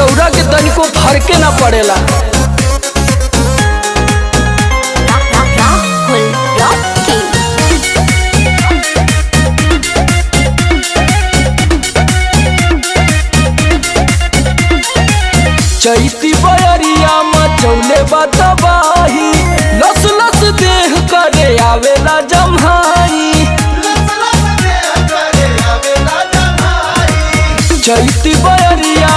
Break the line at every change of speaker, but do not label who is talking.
गौरा के तनिको फर्के ना पड़ेला। चैती बयरिया मचौले बतबाही, लस लस देह करे आवेला जम्हाई। चैती बयरिया